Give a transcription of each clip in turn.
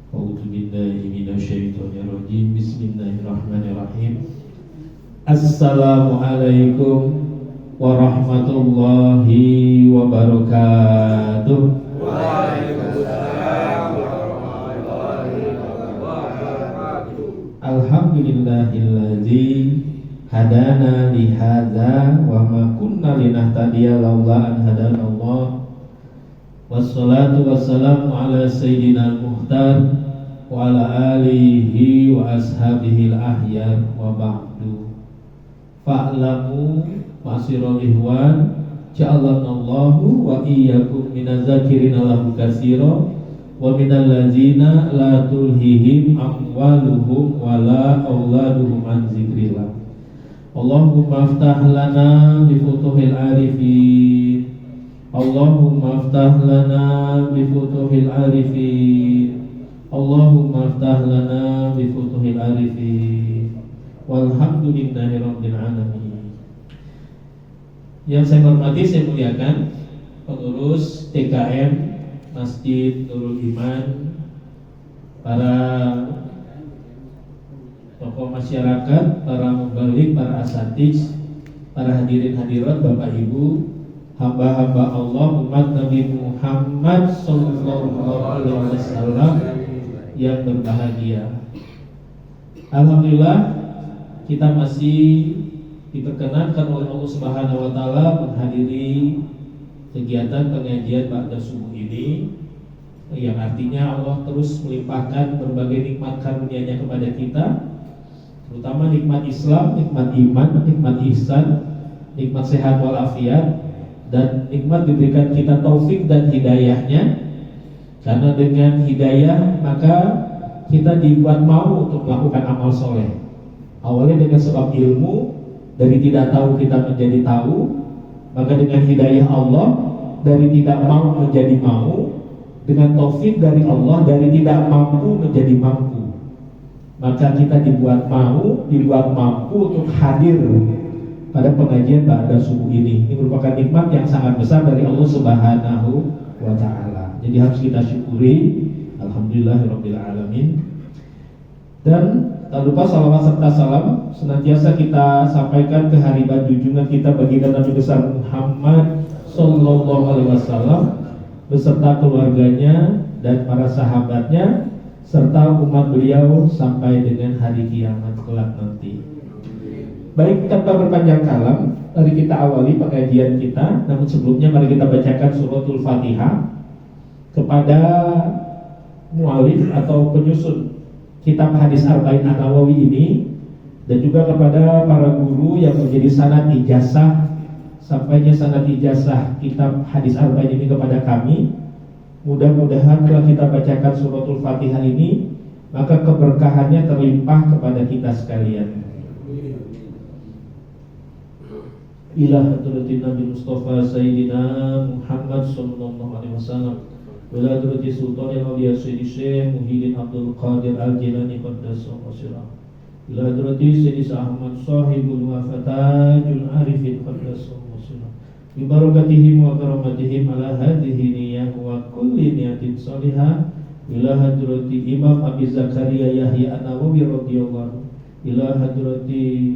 A'udzu billahi minasyaitonir rajim. Bismillahirrahmanirrahim. Assalamualaikum warahmatullahi wabarakatuh. Waalaikumsalam warahmatullahi wabarakatuh. Alhamdulillahilladzi hadana li hadza wa ma kunna linahtadiya laula an hadana Allah. Wassalatu wassalamu ala sayyidina al-muhtar wa ala alihi wa ashabihi al-ahyar wa ba'du. Fa'lamu ma'asyiral ihwan ja'alanallahu wa iyyakum minaz-zakirina lahu katsira wa minal ladzina la tulhihim amwaluhum wala auladuhum an dzikrillah. Allahumma aftah lana bi futuhil arifin. Allahumma aftah lana bi futuhil arifin. Allahumma aftah lana bi futuhil arifin. Walhamdulillahi rabbil alamin. Yang saya hormati, saya muliakan pengurus TKM Masjid Nurul Iman, para tokoh masyarakat, para mubalik, para asatiz, para hadirin hadirat, Bapak Ibu, hamba-hamba Allah, umat Nabi Muhammad sallallahu alaihi wasallam yang berbahagia. Alhamdulillah, kita masih diperkenankan oleh Allah Subhanahu wa taala menghadiri kegiatan pengajian ba'da subuh ini, yang artinya Allah terus melimpahkan berbagai nikmat karunia-Nya kepada kita, terutama nikmat Islam, nikmat iman, nikmat ihsan, nikmat sehat walafiat, dan nikmat diberikan kita taufik dan hidayahnya. Karena dengan hidayah maka kita dibuat mau untuk melakukan amal soleh. Awalnya dengan sebab ilmu, dari tidak tahu kita menjadi tahu. Maka dengan hidayah Allah, dari tidak mau menjadi mau. Dengan taufik dari Allah, dari tidak mampu menjadi mampu. Maka kita dibuat mau, dibuat mampu untuk hadir pada pengajian ba'da subuh ini. Ini merupakan nikmat yang sangat besar dari Allah Subhanahu wa taala. Jadi harus kita syukuri. Alhamdulillahirabbil alamin. Dan tak lupa salawat serta salam senantiasa kita sampaikan ke hariban junjungan kita baginda Nabi besar Muhammad sallallahu alaihi wasallam beserta keluarganya dan para sahabatnya serta umat beliau sampai dengan hari kiamat kelak nanti. Baik, tanpa berpanjang kalam, mari kita awali pengajian kita. Namun sebelumnya mari kita bacakan suratul Fatihah kepada mu'alif atau penyusun kitab hadis Arba'in An-Nawawi ini, dan juga kepada para guru yang menjadi sanad ijazah, sampainya sanad ijazah kitab hadis Arba'in ini kepada kami. Mudah-mudahan setelah kita bacakan suratul Fatihah ini, maka keberkahannya terlimpah kepada kita sekalian. Ila hadratin Nabi Mustafa Sayyidina Muhammad sallallahu alaihi wasallam, wala hadrati Sultanil Awliya Sayyidi Syekh Muhyiddin Abdul Qadir Al-Jilani qaddasallahu sirah, ila hadrati Sayyidi Ahmad Sahibul Wafatajul Arifin qaddasallahu sirah, bi barakatihim wa karamatihim ala hadhihi niyyah wa kulli niyatin salihah, ila hadrati Imam Abi Zakaria Yahya An-Nawawi radhiyallahu, ila hadrati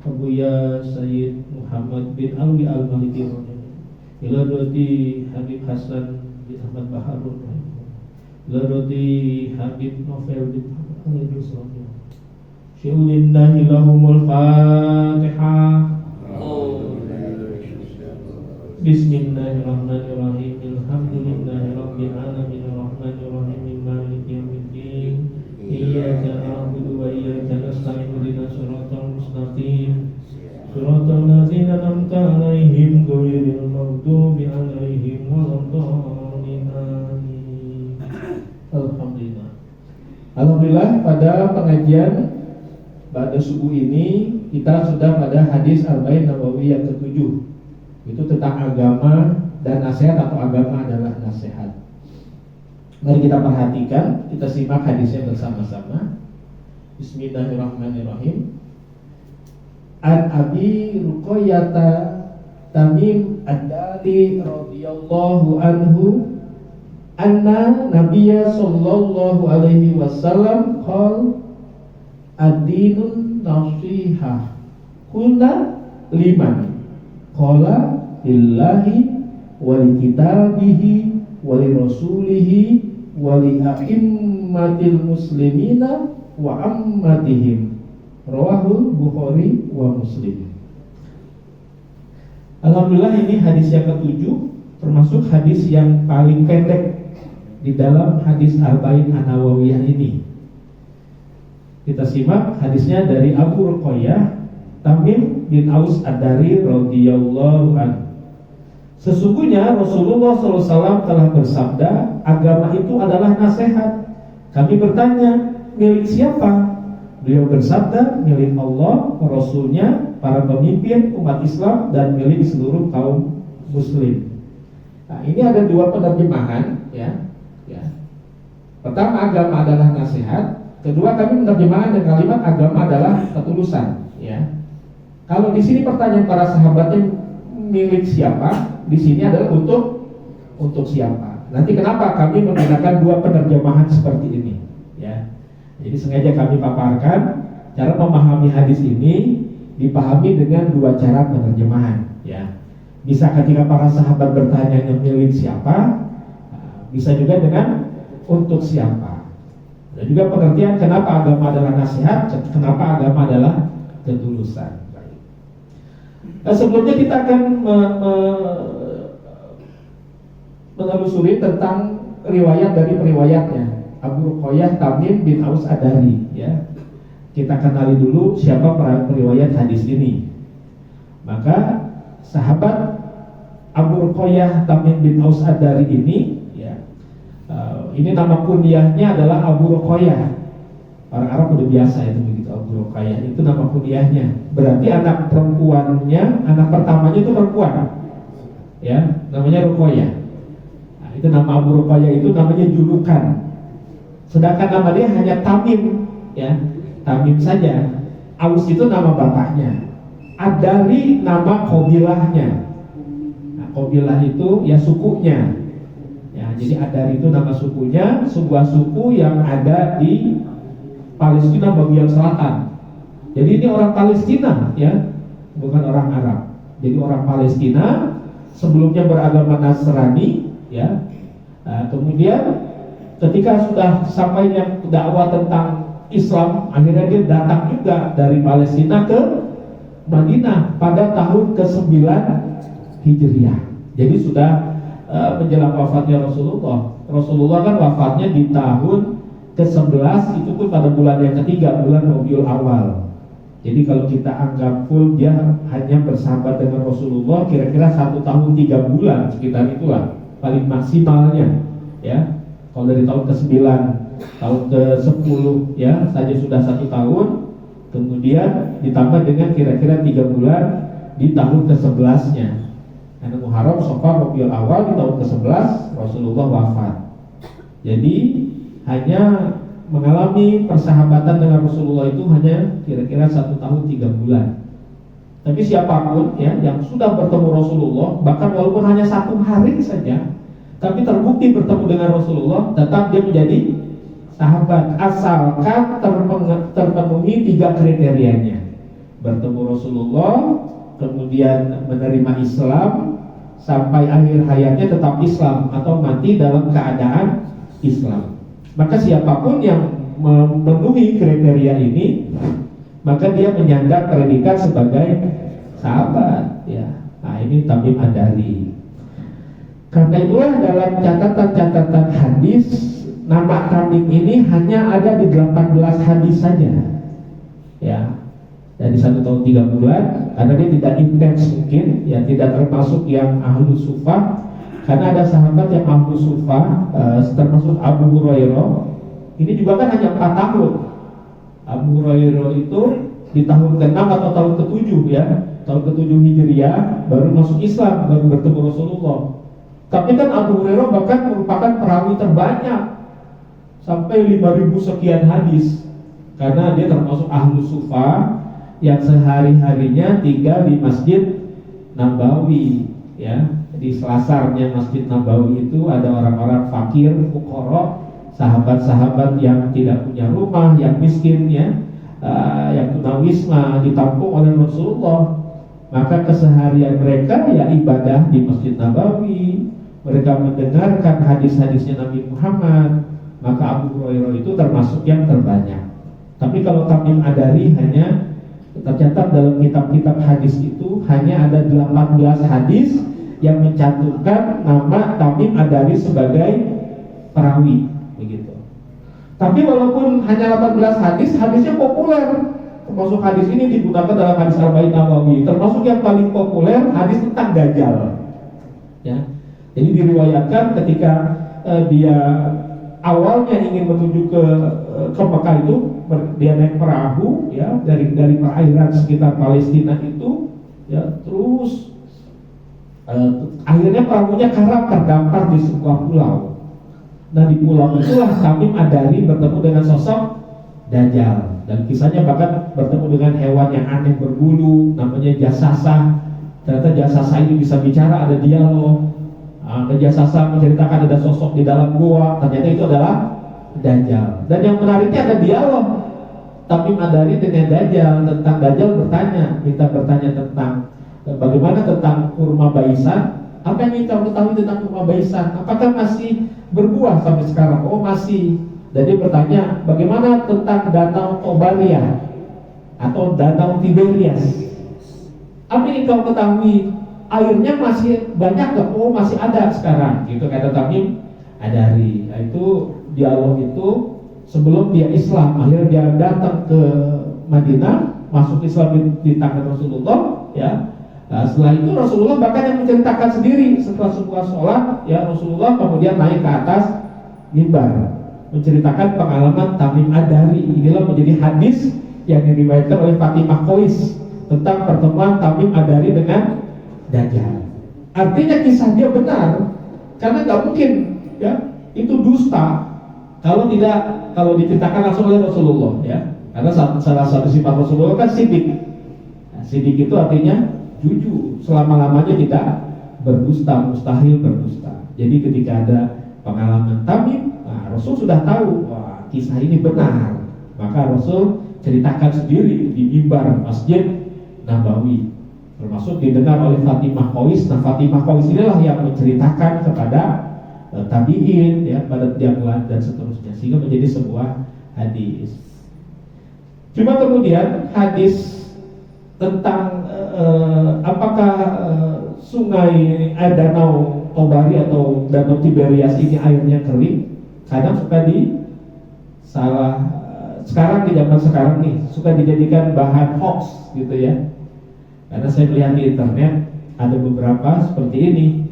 Abuya Sayyid Muhammad bin Alwi Al-Maliki radhiyallahu, ila hadrati Habib Hasan bin Ahmad Baharun, ila hadrati Habib Novel bin Ahmad Al-Rusli. Syulillahi lahumul Fatihah. Bismillahirrahmanirrahim. Alhamdulillahi rabbil alamin arrahmanir rahim maliki yaumiddin. Iyyaka na'budu wa iyyaka nasta'in ihdinas siratal mustaqim siratal ladzina an'amta 'alaihim ghairil maghdubi 'alaihim waladdallin. Amin. Alhamdulillah. Alhamdulillah, pada pengajian pada subuh ini kita sudah pada hadis Arba'in Nawawi yang ke-7. Itu tentang agama dan nasihat, atau agama adalah nasihat. Mari kita perhatikan, kita simak hadisnya bersama-sama. Bismillahirrahmanirrahim. An Abi Ruqayyah Tamim Ad-Dari radhiyallahu anhu anna Nabiyya sallallahu alaihi wasallam qala ad-dinun nasihah. Qulna liman? Qala lillahi wa li kitabihi wa li rasulihi wa li a'immatil muslimina wa ammatihim. Rawahul Bukhari wa Muslim. Alhamdulillah, ini hadis yang ke-7, termasuk hadis yang paling pendek di dalam hadis Arba'in An-Nawawiyah ini. Kita simak hadisnya dari Abu Ruqayyah Tamim bin Aus Ad-Dari radhiyallahu anhu. Sesungguhnya Rasulullah SAW telah bersabda, agama itu adalah nasihat. Kami bertanya, milik siapa? Beliau bersabda, milik Allah, Rasulnya, para pemimpin umat Islam, dan milik seluruh kaum muslim. Nah, ini ada dua penerjemahan, ya. Pertama, agama adalah nasihat. Kedua, kami menerjemahkan dengan kalimat agama adalah ketulusan, ya. Kalau di sini pertanyaan para sahabatnya milik siapa, di sini adalah untuk siapa. Nanti kenapa kami menggunakan dua penerjemahan seperti ini, ya. Jadi sengaja kami paparkan cara memahami hadis ini dipahami dengan dua cara penerjemahan, ya. Bisa ketika para sahabat bertanya yang milik siapa, bisa juga dengan untuk siapa. Dan juga pengertian kenapa agama adalah nasihat, kenapa agama adalah ketulusan. Nah, sebelumnya kita akan menelusuri tentang riwayat dari periwayatnya Abu Ruqayyah Tamim bin Aus Ad-Dari, ya. Kita kenali dulu siapa periwayat hadis ini. Maka sahabat Abu Ruqayyah Tamim bin Aus Ad-Dari ini, ya, ini nama kunyahnya adalah Abu Ruqayyah. Orang Arab udah biasa itu begitu, Abu Ruqayyah itu nama kunyahnya. Berarti anak perempuannya, anak pertamanya itu perempuan, ya, namanya Ruqayyah. Nah, itu nama Abu Ruqayyah itu namanya julukan. Sedangkan nama dia hanya Tamim, ya, Tamim saja. Aus itu nama bapaknya. Ad-Dari nama qabilahnya. Nah, qabilah itu ya sukunya. Ya, jadi Ad-Dari itu nama sukunya, sebuah suku yang ada di Palestina bagian selatan. Jadi ini orang Palestina, ya, bukan orang Arab. Jadi orang Palestina sebelumnya beragama Nasrani, ya. Nah, kemudian ketika sudah sampainya dakwah tentang Islam, akhirnya dia datang juga dari Palestina ke Madinah pada tahun ke-9 Hijriah. Jadi sudah menjelang wafatnya Rasulullah. Rasulullah kan wafatnya di tahun ke-11, itu pun pada bulan yang ketiga, bulan Rabiul Awal. Jadi kalau kita anggap full dia hanya bersahabat dengan Rasulullah kira-kira 1 tahun 3 bulan, sekitar itulah paling maksimalnya, ya. Kalau dari tahun ke-9, tahun ke-10, ya, saja sudah 1 tahun. Kemudian ditambah dengan kira-kira 3 bulan di tahun ke-11-nya. Karena Muharram, Safar, Rabiul Awal, di tahun ke-11 Rasulullah wafat. Jadi hanya mengalami persahabatan dengan Rasulullah itu hanya kira-kira 1 tahun 3 bulan. Tapi siapapun, ya, yang sudah bertemu Rasulullah, bahkan walaupun hanya 1 hari saja, tapi terbukti bertemu dengan Rasulullah, tetap dia menjadi sahabat asalkan terpenuhi 3 kriterianya: bertemu Rasulullah, kemudian menerima Islam, sampai akhir hayatnya tetap Islam atau mati dalam keadaan Islam. Maka siapapun yang memenuhi kriteria ini, maka dia menyandang predikat sebagai sahabat, ya. Nah, ini Tamim Ad-Dari. Karena itulah dalam catatan-catatan hadis, nama Tamim ini hanya ada di 18 hadis saja, ya. Dari 1 tahun 3 bulan, karena dia tidak intens mungkin, ya, tidak termasuk yang ahlu sufah. Karena ada sahabat yang ahlu sufah, termasuk Abu Hurairah. Ini juga kan hanya 4 tahun. Abu Hurairah itu di tahun ke-6 atau tahun ke-7, ya, tahun ke-7 Hijriah baru masuk Islam, baru bertemu Rasulullah. Tapi kan Abu Hurairah bahkan merupakan perawi terbanyak, sampai 5.000 sekian hadis. Karena dia termasuk ahlu sufah yang sehari-harinya tinggal di Masjid Nabawi, ya. di selasarnya Masjid Nabawi itu ada orang-orang fakir, fuqara, sahabat-sahabat yang tidak punya rumah, yang miskin ya, yang tunawisma ditampung oleh Rasulullah. Maka keseharian mereka ya ibadah di Masjid Nabawi. Mereka mendengarkan hadis-hadisnya Nabi Muhammad. Maka Abu Hurairah itu termasuk yang terbanyak. Tapi kalau Tamim Adari hanya tercatat dalam kitab-kitab hadis itu hanya ada 18 hadis yang mencantumkan nama Tamim Adari sebagai perawi begitu. Tapi walaupun hanya 18 hadis, hadisnya populer. Termasuk hadis ini digunakan dalam hadis Arba'in Nawawi. Termasuk yang paling populer hadis tentang Dajjal. Ya. Jadi diriwayatkan ketika dia awalnya ingin menuju ke Mekah itu, dia naik perahu ya dari perairan sekitar Palestina itu, ya terus akhirnya perahunya karam terdampar di sebuah pulau. Nah di pulau itulah Tamim Adari bertemu dengan sosok Dajjal. Dan kisahnya bahkan bertemu dengan hewan yang aneh berbulu, namanya jasasa. Ternyata jasasa ini bisa bicara, ada dialog. Jasasa menceritakan ada sosok di dalam gua, ternyata itu adalah Dajjal. Dan yang menariknya ada dialog Tamim Adari dengan Dajjal. Tentang Dajjal minta bertanya tentang bagaimana tentang kurma baisan. Apa yang kau ketahui tentang kurma baisan? Apakah masih berbuah sampai sekarang? Oh masih. Dan dia bertanya, bagaimana tentang Danau Tobaria atau Danau Tiberias? Apa yang kau ketahui? Airnya masih banyak gak? Oh masih ada sekarang. Gitu kata Tamim Adari. Nah, itu dialog itu sebelum dia Islam. Akhirnya dia datang ke Madinah, masuk Islam di tangan Rasulullah. Ya. Nah, setelah itu Rasulullah bahkan yang menceritakan sendiri setelah sebuah sholat, ya Rasulullah kemudian naik ke atas mimbar menceritakan pengalaman Tamim Adari. Inilah menjadi hadis yang diriwayatkan oleh Fatimah Qois tentang pertemuan Tamim Adari dengan Dajjal. Artinya kisah dia benar, karena nggak mungkin ya itu dusta kalau diceritakan langsung oleh Rasulullah ya. Karena salah satu sifat Rasulullah kan sidik. Nah, sidik itu artinya jujur, selama-lamanya tidak berdusta, mustahil berdusta. Jadi ketika ada pengalaman Tamim, Rasul sudah tahu, wah kisah ini benar. Maka Rasul ceritakan sendiri di mimbar Masjid Nabawi. Termasuk didengar oleh Fatimah Qois. Nah Fatimah Qois inilah yang menceritakan kepada tabi'in, ya, pada yang lain dan seterusnya. Sehingga menjadi sebuah hadis. Cuma kemudian hadis tentang apakah sungai danau Tobari atau danau Tiberias ini airnya kering, kadang suka sekarang di zaman sekarang nih suka dijadikan bahan hoax gitu ya. Karena saya melihat di internet ada beberapa seperti ini.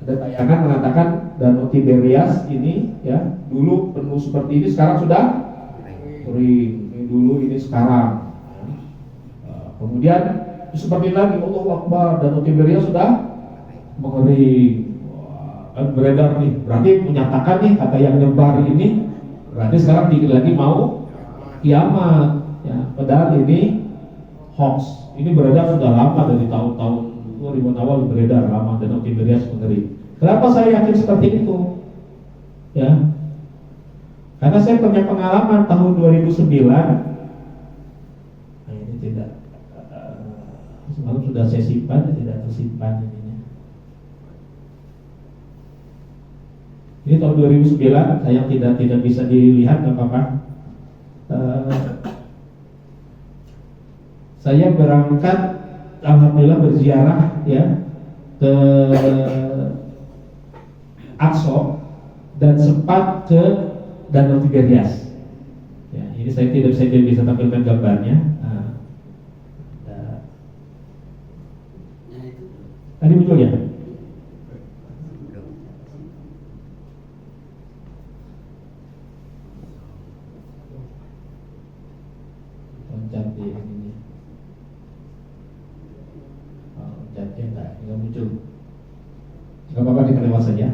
Ada tayangan mengatakan danau Tiberias ini ya dulu penuh seperti ini, sekarang sudah kering. Ini dulu, ini sekarang. Kemudian seperti lagi, Allahu Akbar, danau Tiberias sudah mengering. Beredar nih, berarti menyatakan nih kata yang nyebar ini berarti sekarang dikit lagi mau kiamat ya. Padahal ini hoax. Ini beredar sudah lama, dari tahun-tahun 2000 awal beredar lama danau Tiberias mengering. Kenapa saya yakin seperti itu? Ya, karena saya punya pengalaman tahun 2009. Nah ini tidak semalam sudah saya simpan, tidak tersimpan ininya. Ini tahun 2009, saya tidak bisa dilihat, nggak apa-apa. Saya berangkat, alhamdulillah berziarah ya ke Aqsa dan sempat ke Danau Tiberias. Ya, ini saya tidak bisa tampilkan gambarnya. Tadi muncul ya? Loncat di ini. Loncatnya enggak muncul. Enggak apa-apa, kita lewat saja.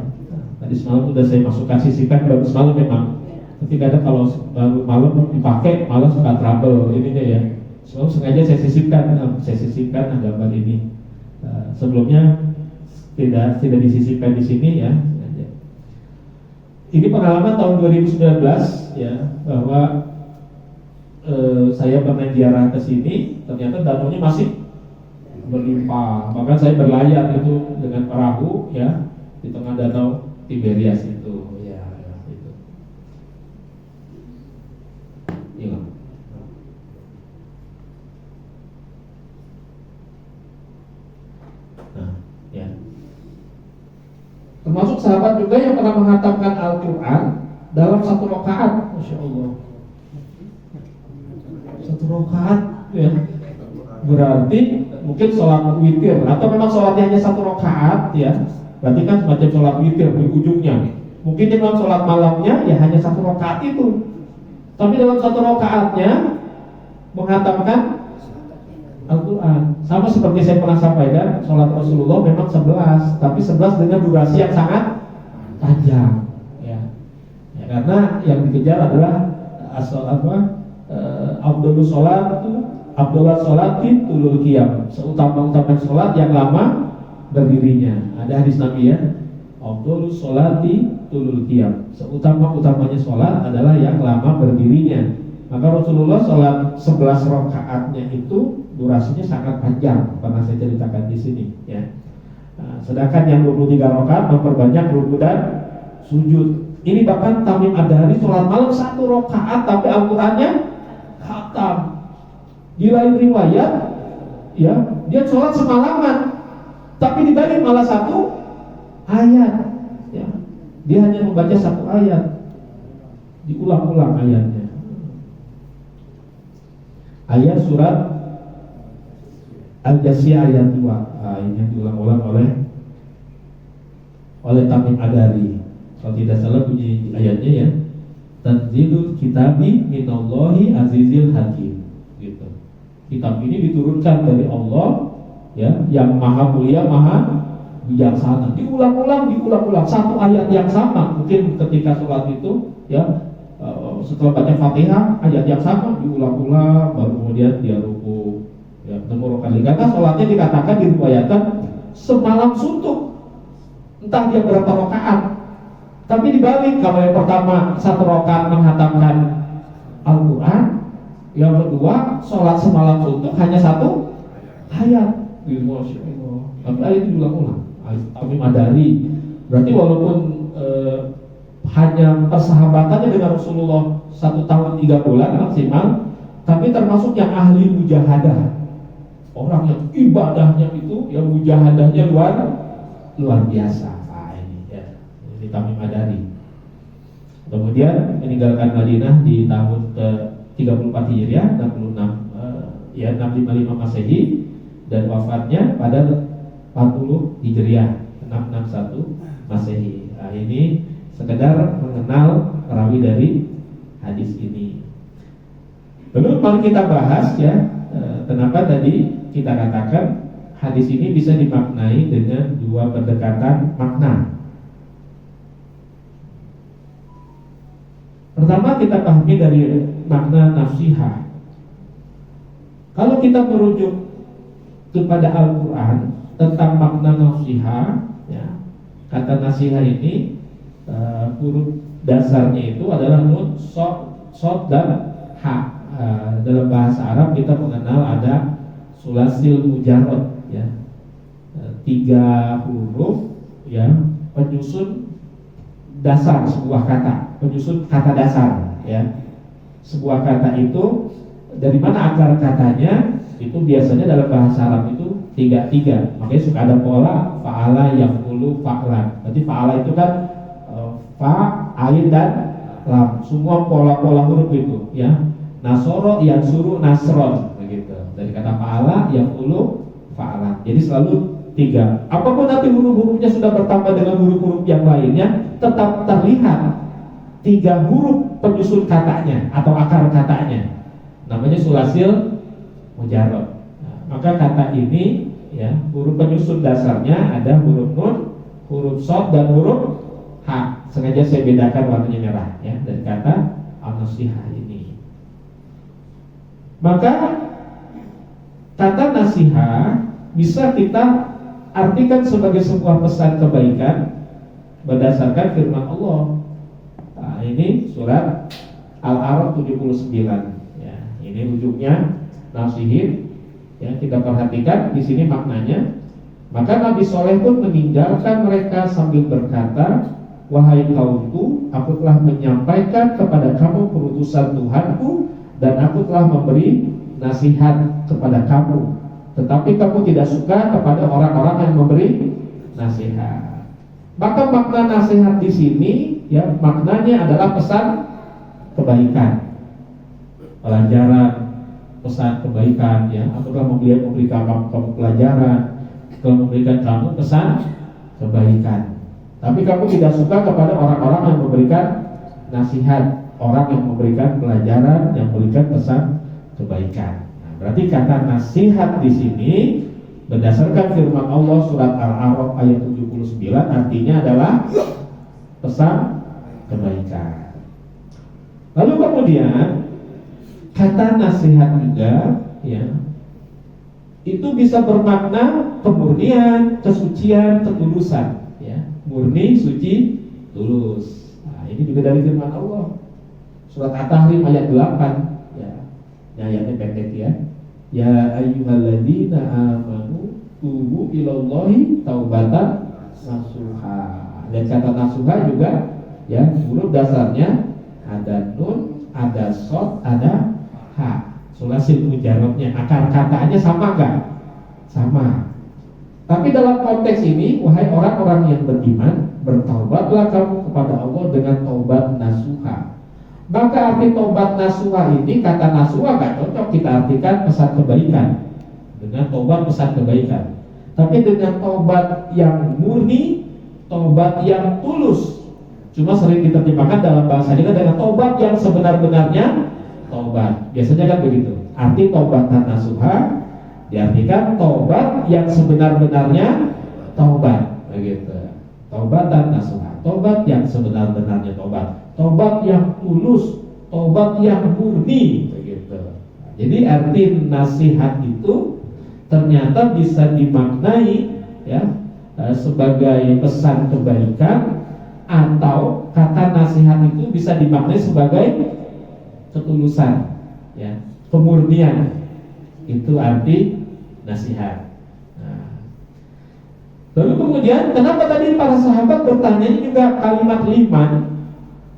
Tadi semalam sudah saya masukkan sisipkan, baru semalam memang. Tapi kadang kalau baru malam dipakai malah suka trouble ininya ya. Semalam sengaja saya sisipkan gambar ini. Sebelumnya tidak disisipkan di sini ya. Ini pengalaman tahun 2019 ya, bahwa saya pernah ziarah ke sini, ternyata danaunya masih berlimpah. Bahkan saya berlayar itu dengan perahu ya di tengah danau Tiberias itu ya, itu. Iya. Nah, ya. Termasuk sahabat juga yang pernah menghatamkan Al-Quran dalam satu rakaat, Masya Allah. Satu rakaat, ya. Berarti mungkin sholat witir atau memang sholatnya hanya satu rakaat, ya. Berarti kan semacam sholat witir di ujungnya. Mungkin di dalam sholat malamnya ya hanya satu rakaat itu. Tapi dalam satu rakaatnya menghatamkan Al-Quran. Sama seperti saya pernah sampaikan, sholat Rasulullah memang 11, tapi 11 dengan durasi yang sangat panjang ya. Ya, karena yang dikejar adalah Abdullah sholat tulul qiyam, seutama-utama sholat yang lama berdirinya. Ada hadis Nabi ya, Abdullah sholati tulul qiyam, seutama-utamanya sholat adalah yang lama berdirinya. Maka Rasulullah sholat 11 rakaatnya itu durasinya sangat panjang, pernah saya ceritakan di sini ya. Nah, sedangkan yang 23 rakaat memperbanyak rukuk dan sujud. Ini bahkan Tamim Ad-Dari sholat malam 1 rakaat tapi Al-Qurannya khatam. Di lain riwayat ya, dia sholat semalaman tapi dibalik malah 1 ayat ya. Dia hanya membaca 1 ayat, diulang-ulang ayatnya. Ayat surat Al-Jasiyah ayat 2. Nah, ini yang diulang-ulang oleh Tamim Ad-Dari. Kalau tidak salah bunyi ayatnya ya, Tanzilul kitabi minallahi azizil hakim. Gitu. Kitab ini diturunkan dari Allah ya, yang maha mulia, maha bijaksana. Diulang-ulang 1 ayat yang sama. Mungkin ketika sholat itu ya, setelah baca Fatihah ayat yang sama diulang-ulang, baru kemudian dia ruku ya, ketemu kali. Karena sholatnya dikatakan diriwayatkan semalam suntuk, entah dia berapa rakaat. Tapi dibalik, kalau yang pertama 1 rakaat menghatamkan Al-Quran, yang kedua sholat semalam suntuk hanya 1 ayat. Tapi ayat itu diulang-ulang. Tamim Ad-Dari. Berarti walaupun hanya persahabatannya dengan Rasulullah 1 tahun 3 bulan maksimal, tapi termasuk yang ahli mujahadah, orang yang ibadahnya itu, yang mujahadahnya luar biasa. Nah, ini ya, ini Tamim Ad-Dari. Kemudian meninggalkan Madinah di tahun ke-34 Hijriah, 655 Masehi, dan wafatnya pada 40 Hijriah, 661 Masehi. Nah, ini sekedar mengenal perawi dari hadis ini. Lalu kalau kita bahas ya, kenapa tadi kita katakan hadis ini bisa dimaknai dengan 2 pendekatan makna. Pertama kita pahami dari makna nafsihah. Kalau kita merujuk kepada Al-Quran tentang makna nafsihah ya, kata nasiha ini huruf dasarnya itu adalah nun, sod dan ha. Dalam bahasa Arab kita mengenal ada sulasil mujarrad ya, 3 huruf ya, penyusun dasar sebuah kata, penyusun kata dasar ya. Sebuah kata itu dari mana akar katanya itu biasanya dalam bahasa Arab itu 3. Makanya suka ada pola fa'ala, yaf'ulu, fa'lan. Berarti fa'ala itu kan fa, ain dan lam. Semua pola-pola huruf itu ya. Nasoro, yansuru, nasron begitu. Dari kata fa'ala, yaf'ulu, fa'lan. Jadi selalu 3. Apapun nanti huruf-hurufnya sudah bertambah dengan huruf-huruf yang lainnya, tetap terlihat 3 huruf penyusun katanya atau akar katanya. Namanya sulasil mujarrad. Nah, maka kata ini ya, huruf penyusun dasarnya ada huruf nun, huruf shad dan huruf ha. Sengaja saya bedakan warnanya merah ya, dari kata an-nasihah ini. Maka kata nasihat bisa kita artikan sebagai sebuah pesan kebaikan berdasarkan firman Allah. Nah, ini surat Al-A'raf 79. Ya, ini ujungnya nasihin. Ya, kita perhatikan di sini maknanya. Maka Nabi Soleh pun meninggalkan mereka sambil berkata, wahai kaumku, aku telah menyampaikan kepada kamu keputusan Tuhanku dan aku telah memberi nasihat kepada kamu. Tetapi kamu tidak suka kepada orang-orang yang memberi nasihat. Maka makna nasihat di sini, ya, maknanya adalah pesan kebaikan, pelajaran, pesan kebaikan. Ya, aku telah memberikan kamu pelajaran, telah memberikan kamu pesan kebaikan. Tapi kamu tidak suka kepada orang-orang yang memberikan nasihat, orang yang memberikan pelajaran, yang memberikan pesan kebaikan. Nah, berarti kata nasihat di sini berdasarkan firman Allah surat Al-A'raf ayat 79 artinya adalah pesan kebaikan. Lalu kemudian kata nasihat juga, ya, itu bisa bermakna pemurnian, kesucian, ketulusan. Murni, suci, tulus. Nah, ini juga dari firman Allah. Surat At-Tahrim ayat 8. Ya, ayatnya pendek ya. Ya ayyuhalladzina amanu tubu ilallahi taubatan nasuha. Dan kata nasuha juga, ya, huruf dasarnya ada nun, ada shad, ada ha. Sulasil mujarradnya, akar katanya sama enggak? Sama. Tapi dalam konteks ini, wahai orang-orang yang beriman, bertaubatlah kamu kepada Allah dengan taubat nasuha. Maka arti taubat nasuha ini, kata nasuha gak cocok kita artikan pesan kebaikan dengan taubat pesan kebaikan. Tapi dengan taubat yang murni, taubat yang tulus. Cuma sering diterjemahkan dalam bahasa kita dengan taubat yang sebenar-benarnya taubat. Biasanya kan begitu. Arti taubatan nasuha diartikan taubat yang sebenar-benarnya taubat, begitu. Taubatan nasuha, taubat yang sebenar-benarnya taubat, taubat yang tulus, taubat yang murni, begitu. Jadi arti nasihat itu ternyata bisa dimaknai, ya, sebagai pesan kebaikan, atau kata nasihat itu bisa dimaknai sebagai ketulusan, ya, kemurnian. Itu arti nasihat. Nah, lalu kemudian kenapa tadi para sahabat bertanya ini juga kalimat liman,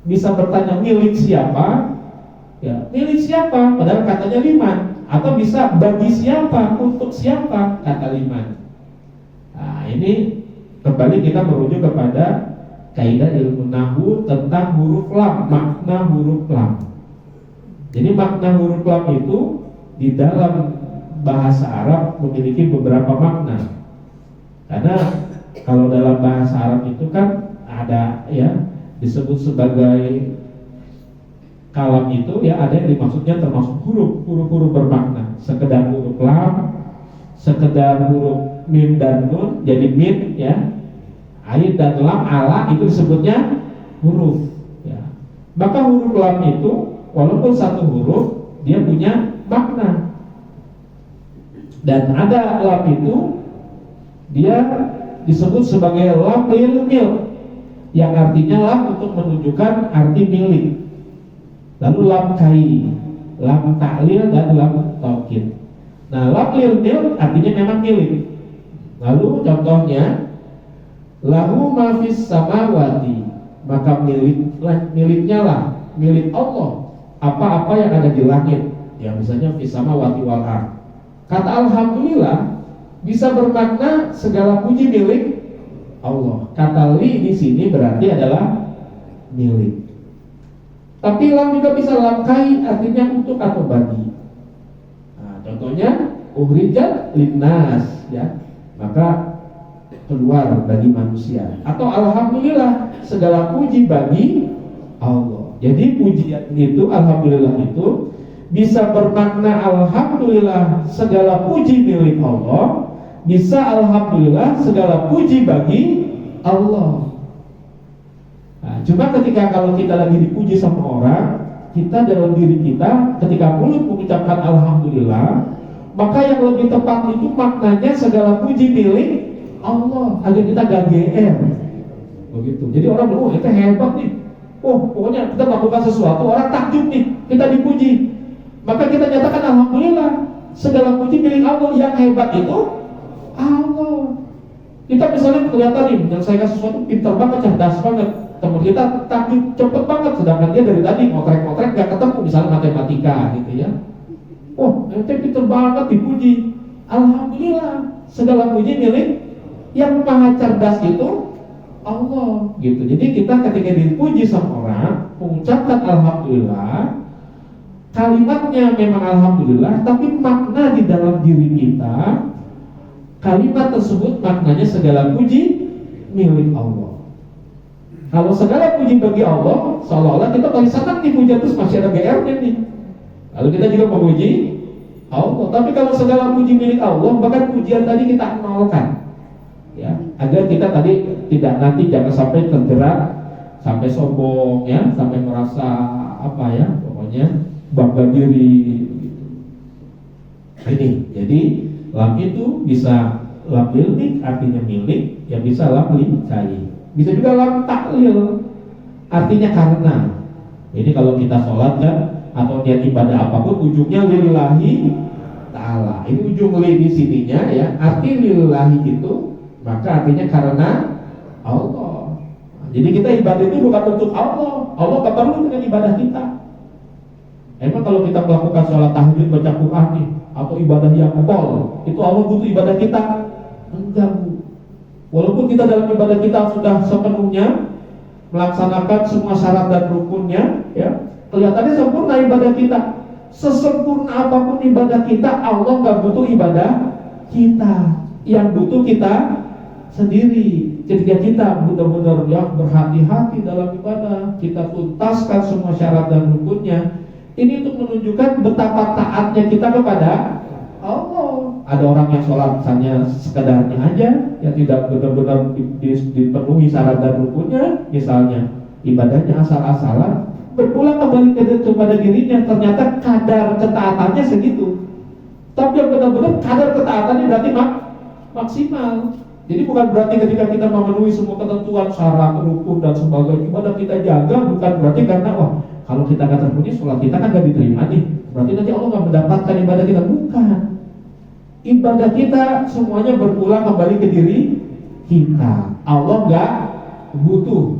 bisa bertanya milik siapa? Ya, milik siapa? Padahal katanya liman. Atau bisa bagi siapa? Untuk siapa? Kata liman. Nah, ini kembali kita merujuk kepada kaidah ilmu nahwu tentang huruf lam, makna huruf lam. Jadi makna huruf lam itu di dalam bahasa Arab memiliki beberapa makna. Karena kalau dalam bahasa Arab itu kan ada, ya, disebut sebagai kalam itu, ya, ada yang dimaksudnya termasuk huruf bermakna. Sekedar huruf lam, sekedar huruf mim dan nun, jadi mim, ya, ain dan lam, ala, itu disebutnya huruf, ya. Maka huruf lam itu walaupun satu huruf dia punya makna. Dan ada lam itu dia disebut sebagai lam lil mil, yang artinya lam untuk menunjukkan arti milik. Lalu lam kai, lam ta'lil, dan lam taukid. Nah, lam lil mil artinya memang milik. Lalu contohnya lahu ma fis samawati, maka miliknya lah, milik Allah apa-apa yang ada di langit, ya, misalnya fis samawati wal ardh. Kata alhamdulillah bisa bermakna segala puji milik Allah. Kata li di sini berarti adalah milik. Tapi lam juga bisa lam kai, artinya untuk atau bagi. Nah, contohnya uhrijat linnas, ya, maka keluar bagi manusia. Atau alhamdulillah segala puji bagi Allah. Jadi pujian itu, alhamdulillah itu bisa bermakna alhamdulillah segala puji milik Allah, bisa alhamdulillah segala puji bagi Allah. Nah, cuma ketika kalau kita lagi dipuji sama orang, kita dalam diri kita ketika mulut mengucapkan alhamdulillah, maka yang lebih tepat itu maknanya segala puji milik Allah, agar kita gak GR. Begitu. Jadi orang bilang, oh itu hebat nih. Oh pokoknya kita melakukan sesuatu, orang takjub nih, kita dipuji. Maka kita nyatakan alhamdulillah, segala puji milik Allah. Yang hebat itu Allah. Kita misalnya kelihatan nih, menyelesaikan sesuatu pintar banget, cerdas banget. Teman kita takjub cepet banget, sedangkan dia dari tadi ngotrek-ngotrek gak ketemu, misalnya matematika gitu ya. Oh, ente pintar banget, dipuji. Alhamdulillah, segala puji milik yang maha cerdas itu Allah gitu. Jadi kita ketika dipuji sama orang mengucapkan alhamdulillah, kalimatnya memang alhamdulillah, tapi makna di dalam diri kita kalimat tersebut maknanya segala puji milik Allah. Kalau segala puji bagi Allah, seolah-olah kita paling senang dipuji, terus masih ada GR-nya nih. Lalu kita juga memuji Allah. Tapi kalau segala puji milik Allah, bahkan pujian tadi kita nolkan, ya, agar kita tadi tidak nanti jangan sampai terjerat, sampai sombong, ya, sampai merasa apa ya, pokoknya bangga diri. Ini, jadi lam itu bisa lam milik artinya milik, ya bisa lam lincai, bisa juga lam taklil artinya karena. Jadi kalau kita sholat kan atau niat ibadah apapun ujungnya lillahi ta'ala. Ini ujung li di sininya ya, arti lillahi itu maka artinya karena Allah. Jadi kita ibadah itu bukan untuk Allah. Allah gak perlu dengan ibadah kita. Emang kalau kita melakukan sholat tahajud baca Quran nih, atau ibadah yang pol, itu Allah butuh ibadah kita? Enggak, Bu. Walaupun kita dalam ibadah kita sudah sepenuhnya melaksanakan semua syarat dan rukunnya, ya, kelihatannya sempurna ibadah kita. Sesempurna apapun ibadah kita, Allah nggak butuh ibadah kita. Yang butuh kita sendiri. Ketika kita benar-benar ya berhati-hati dalam ibadah, kita tuntaskan semua syarat dan rukunnya. Ini untuk menunjukkan betapa taatnya kita kepada Allah. Ada orang yang sholat misalnya sekedarnya aja, yang tidak benar-benar dipenuhi syarat dan rukunnya, misalnya ibadahnya asal-asalan, berpulang kembali kepada dirinya, ternyata kadar ketaatannya segitu. Tapi yang benar-benar kadar ketaatannya berarti maksimal. Jadi bukan berarti ketika kita memenuhi semua ketentuan syarat, rukun dan sebagainya, ibadah kita jaga, bukan berarti karena wah kalau kita nggak terpenuhi sholat kita kan nggak diterima nih, berarti nanti Allah nggak mendapatkan ibadah kita. Bukan. Ibadah kita semuanya berpulang kembali ke diri kita. Allah nggak butuh.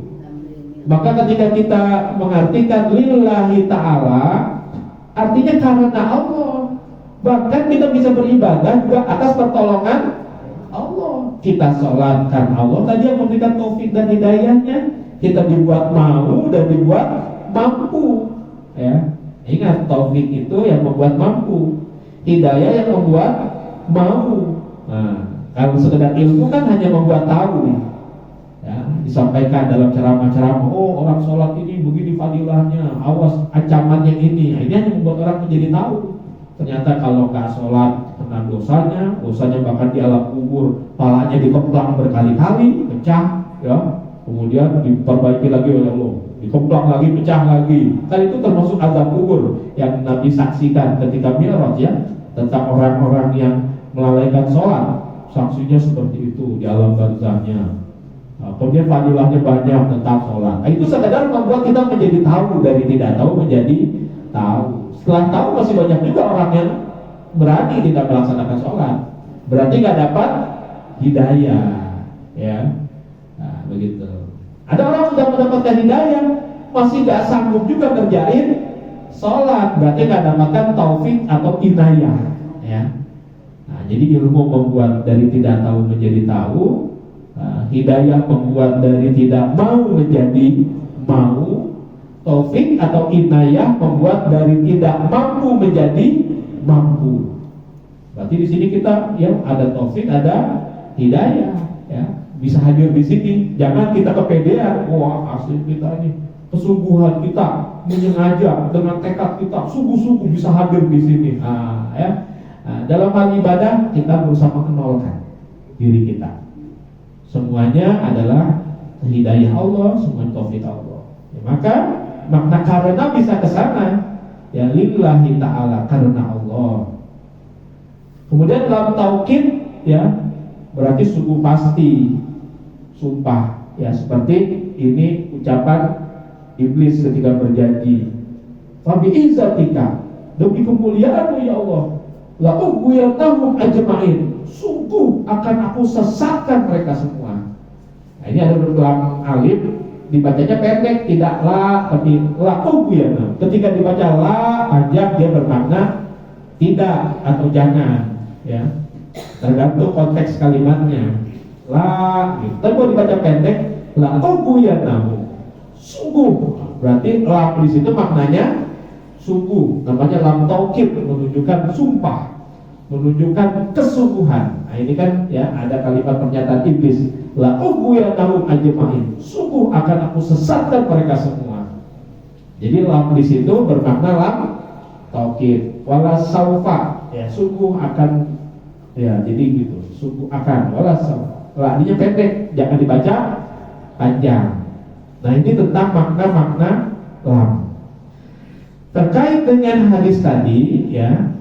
Maka ketika kita mengartikan lillahi ta'ala, artinya karena Allah. Bahkan kita bisa beribadah juga atas pertolongan Allah. Kita sholat karena Allah tadi yang memberikan taufik dan hidayahnya. Kita dibuat mau dan dibuat mampu, ya. Ingat, taufik itu yang membuat mampu, hidayah yang membuat mau. Nah, kalau sekedar ilmu kan hanya membuat tahu, ya, disampaikan dalam ceramah-ceramah. Oh, orang sholat ini begini fadilahnya, awas ancamannya ini. Nah, ini hanya membuat orang menjadi tahu. Ternyata kalau nggak sholat kena dosanya bahkan di alam kubur, palanya dikemplang berkali-kali, pecah, ya. Kemudian diperbaiki lagi oleh Allah, dikemplang lagi, pecah lagi. Kan itu termasuk azab kubur yang Nabi saksikan ketika Mi'raj, ya, tentang orang-orang yang melalaikan sholat. Sanksinya seperti itu di alam barzahnya. Nah, kemudian fadilahnya banyak tentang sholat. Nah, itu sekedar membuat kita menjadi tahu, dari tidak tahu menjadi tahu. Setelah tahu masih banyak juga orang yang berani tidak melaksanakan sholat, berarti nggak dapat hidayah, ya. Nah, begitu. Ada orang sudah mendapatkan hidayah, masih nggak sanggup juga ngerjain sholat, berarti nggak dapatkan taufik atau inayah, ya. Nah, jadi ilmu membuat dari tidak tahu menjadi tahu, hidayah membuat dari tidak mau menjadi mau, taufik atau inayah membuat dari tidak mampu menjadi mampu. Berarti di sini kita ya ada taufik, ada hidayah, ya, bisa hadir di sini. Jangan kita kepedean, wah asli kita ini, kesungguhan kita menyengaja dengan tekad kita sungguh-sungguh bisa hadir di sini. Nah, ya. Nah, dalam hal ibadah kita berusaha mengenalkan diri kita. Semuanya adalah hidayah Allah, semua taufik Allah. Ya, maka makna karena bisa ke sana, ya, lillahi ta'ala, karena Allah. Kemudian dalam taukid, ya, berarti sungguh pasti, sumpah. Ya, seperti ini ucapan iblis ketika berjanji. Fa bi izzatika, demi kemuliaan-Mu ya Allah, la ughwiyannahum ajma'in, sungguh akan aku sesatkan mereka semua. Nah, ini ada lam alif, dibacanya pendek, tidak la, tapi la ughwiyannahum. Ketika dibaca la panjang, dia bermakna tidak atau jangan, ya, tergantung konteks kalimatnya. La, gitu. Tapi kalau dibaca pendek, la ughwiyannahum, sungguh, berarti lam di situ maknanya sungguh, namanya lam taukid, menunjukkan sumpah, menunjukkan kesungguhan. Nah, ini kan ya ada kalimat pernyataan iblis, la ughwiyannahum ajma'in, sungguh akan aku sesatkan mereka semua. Jadi lam di situ bermakna lam taukid, wala saufa, ya sungguh akan, ya jadi gitu, sungguh akan, wala saufa. Ladinya pendek, jangan dibaca panjang. Nah, ini tentang makna-makna lam. Terkait dengan hadis tadi, ya,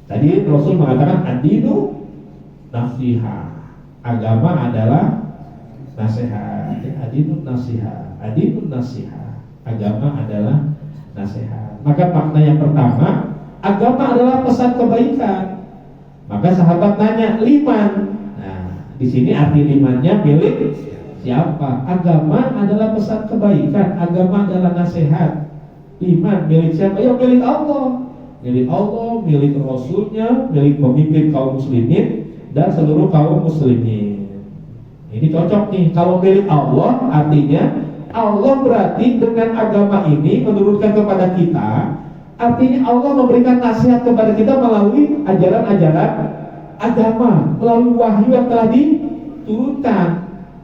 tadi Rasul mengatakan ad-dinu nasiha, agama adalah nasihat. Ad-dinu nasiha, ad-dinu nasiha, agama adalah nasihat. Maka makna yang pertama, agama adalah pesan kebaikan. Maka sahabat tanya, liman. Nah, di sini arti limannya milik siapa? Agama adalah pesan kebaikan, agama adalah nasihat. Iman milik siapa? Ya milik Allah, milik Allah, milik Rasulnya, milik pemimpin kaum muslimin dan seluruh kaum muslimin. Ini cocok nih. Kalau milik Allah artinya Allah berarti dengan agama ini menurunkan kepada kita, artinya Allah memberikan nasihat kepada kita melalui ajaran-ajaran agama, melalui wahyu yang telah diturunkan.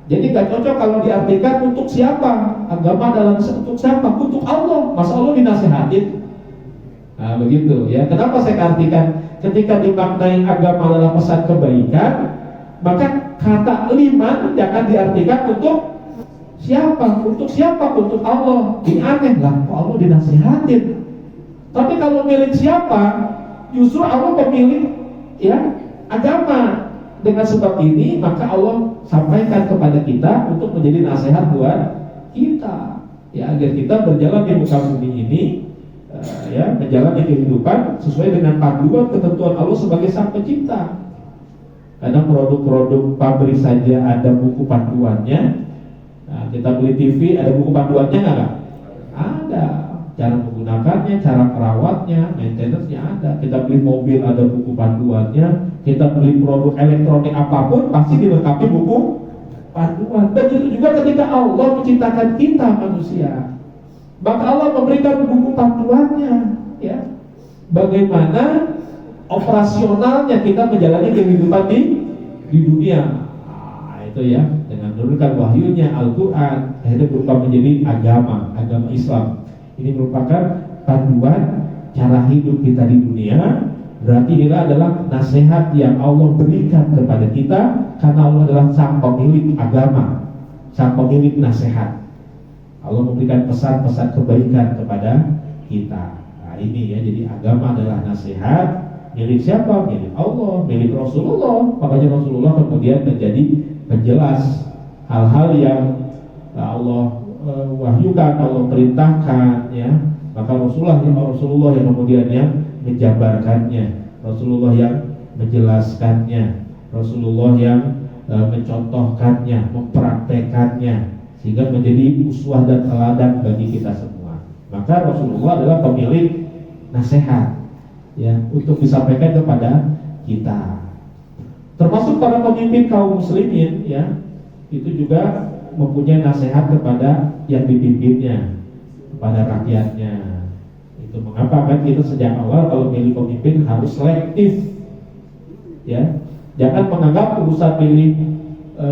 Jadi gak cocok kalau diartikan untuk siapa? Agama adalah untuk siapa? Untuk Allah. Masa Allah dinasihatin? Nah begitu ya. Kenapa saya artikan ketika dimaknai agama adalah pesan kebaikan, maka kata liman jangan diartikan untuk siapa? Untuk siapa? Untuk Allah. Ini aneh lah, kok Allah dinasihatin? Tapi kalau milik siapa? Justru Allah pemilik ya agama. Dengan sebab ini maka Allah sampaikan kepada kita untuk menjadi nasihat buat kita, ya agar kita berjalan di muka bumi ini, ya menjalani kehidupan sesuai dengan panduan ketentuan Allah sebagai sang pencipta. Kadang produk-produk pabrik saja ada buku panduannya. Nah, kita beli TV ada buku panduannya nggak? Ada. Cara menggunakannya, cara merawatnya, maintenance-nya ada. Kita beli mobil ada buku panduannya. Kita beli produk elektronik apapun pasti dilengkapi buku panduan. Begitu juga ketika Allah menciptakan kita manusia, maka Allah memberikan buku panduannya, ya. Bagaimana operasionalnya kita menjalani kehidupan di dunia. Nah, itu ya, dengan menurunkan wahyunya Al-Quran, akhirnya berubah menjadi agama Islam. Ini merupakan panduan cara hidup kita di dunia. Berarti ini adalah nasihat yang Allah berikan kepada kita, karena Allah adalah sang pemilik agama, sang pemilik nasihat. Allah memberikan pesan-pesan kebaikan kepada kita. Nah ini ya, jadi agama adalah nasihat milik siapa? Milik Allah, milik Rasulullah. Makanya Rasulullah kemudian menjadi penjelas hal-hal yang Allah wahyukan, Allah perintahkan, ya. Maka Rasulullah yang kemudian yang menjabarkannya, Rasulullah yang menjelaskannya, Rasulullah yang mencontohkannya, mempraktekannya, sehingga menjadi uswah dan teladan bagi kita semua. Maka Rasulullah adalah pemilik nasihat, ya, untuk disampaikan kepada kita. Termasuk para pemimpin kaum muslimin, ya, itu juga mempunyai nasihat kepada yang dipimpinnya, kepada rakyatnya. Itu mengapa kan kita sejak awal kalau milih pemimpin harus selektif, ya. Jangan menganggap urusan milih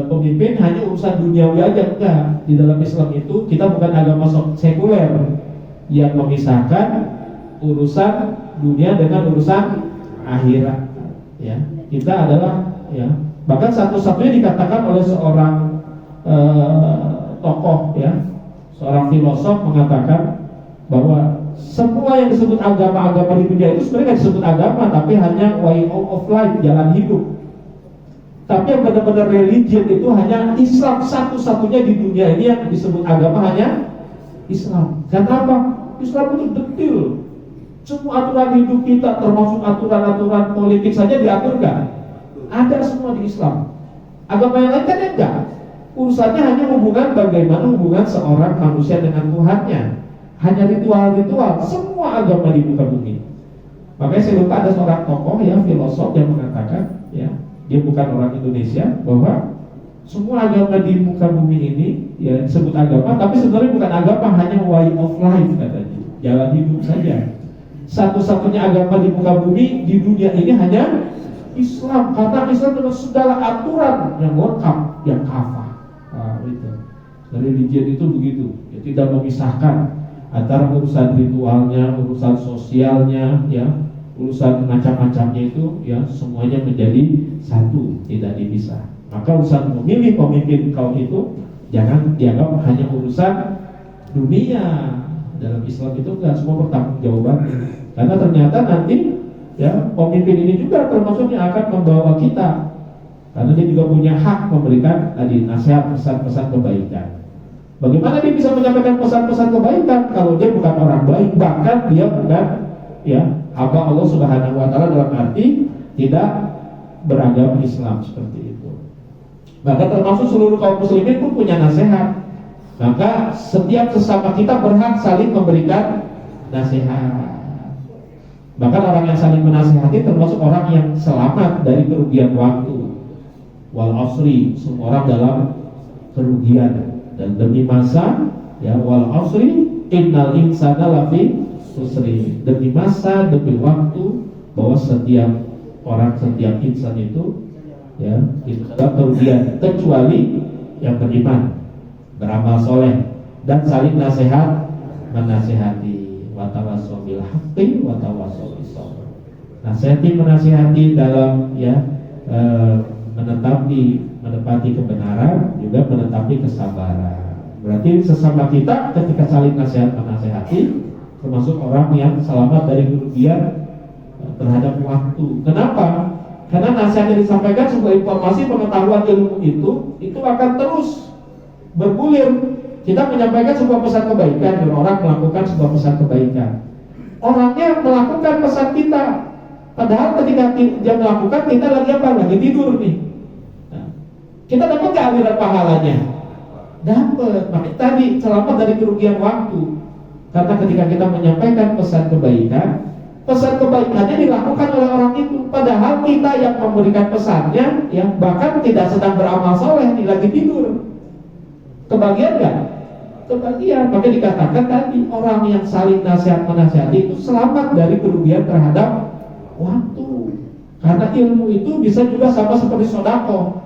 pemimpin hanya urusan duniawi aja, enggak. Di dalam Islam itu kita bukan agama sekuler yang memisahkan urusan dunia dengan urusan akhirat, ya. Kita adalah, ya, bahkan satu-satunya dikatakan oleh seorang tokoh, ya, seorang filosof mengatakan bahwa semua yang disebut agama-agama di dunia itu sebenarnya tidak disebut agama, tapi hanya way of life, jalan hidup. Tapi yang benar-benar religion itu hanya Islam, satu-satunya di dunia ini yang disebut agama hanya Islam. Karena apa? Islam itu detail. Semua aturan hidup kita, termasuk aturan-aturan politik saja diatur nggak? Ada semua di Islam. Agama yang lain kan enggak. Urusannya hanya bagaimana hubungan seorang manusia dengan Tuhannya. Hanya ritual-ritual. Semua agama di muka bumi. Makanya saya lupa ada seorang tokoh ya, filosof yang mengatakan ya, dia bukan orang Indonesia, bahwa semua agama di muka bumi ini ya disebut agama, tapi sebenarnya bukan agama, hanya way of life katanya, jalan hidup saja. Satu-satunya agama di muka bumi di dunia ini hanya Islam, karena Islam dengan segala aturan yang lengkap, yang kafah. Itu religion itu begitu, ya, tidak memisahkan antara urusan ritualnya, urusan sosialnya, ya, urusan macam-macamnya itu, ya, semuanya menjadi satu, tidak dipisah. Maka urusan memilih pemimpin kaum itu jangan dianggap hanya urusan dunia. Dalam Islam itu enggak semua bertanggung karena ternyata nanti ya pemimpin ini juga termasuk yang akan membawa kita, karena dia juga punya hak memberikan tadi nasihat, pesan-pesan kebaikan. Bagaimana dia bisa menyampaikan pesan-pesan kebaikan kalau dia bukan orang baik, bahkan dia bukan ya hamba Allah Subhanahu wa taala dalam arti tidak beragama Islam seperti itu. Maka termasuk seluruh kaum muslimin pun punya nasihat. Maka setiap sesama kita berhak saling memberikan nasihat. Bahkan orang yang saling menasihati termasuk orang yang selamat dari kerugian waktu. Wal asri, semua orang dalam kerugian. Dan demi masa, ya wal asri innal insana lafi khusri. Demi masa, demi waktu, bahwa setiap orang, setiap insan itu ya itu dalam kerugian, kecuali yang beriman, beramal soleh, dan saling nasihat menasihati. Watawassaw bil haqqi watawassaw bis sabr. Nasihati menasihati dalam ya menepati kebenaran, juga menetapi kesabaran. Berarti sesama kita ketika saling nasihat menasihati termasuk orang yang selamat dari kerugian terhadap waktu. Kenapa? Karena nasihat yang disampaikan, sebuah informasi, pengetahuan, ilmu itu akan terus bergulir. Kita menyampaikan sebuah pesan kebaikan dan orang melakukan sebuah pesan kebaikan. Orangnya melakukan pesan kita, padahal ketika dia melakukan, kita lagi apa? Lagi tidur nih. Nah, kita dapat nggak aliran pahalanya? Dapat. Makanya tadi selamat dari kerugian waktu. Karena ketika kita menyampaikan pesan kebaikannya dilakukan oleh orang itu, padahal kita yang memberikan pesannya, ya bahkan tidak sedang beramal soleh, lagi tidur. Kebagian nggak? Kebagian. Maka dikatakan tadi orang yang saling nasihat menasihati itu selamat dari kerugian terhadap waktu. Karena ilmu itu bisa juga sama seperti sodako.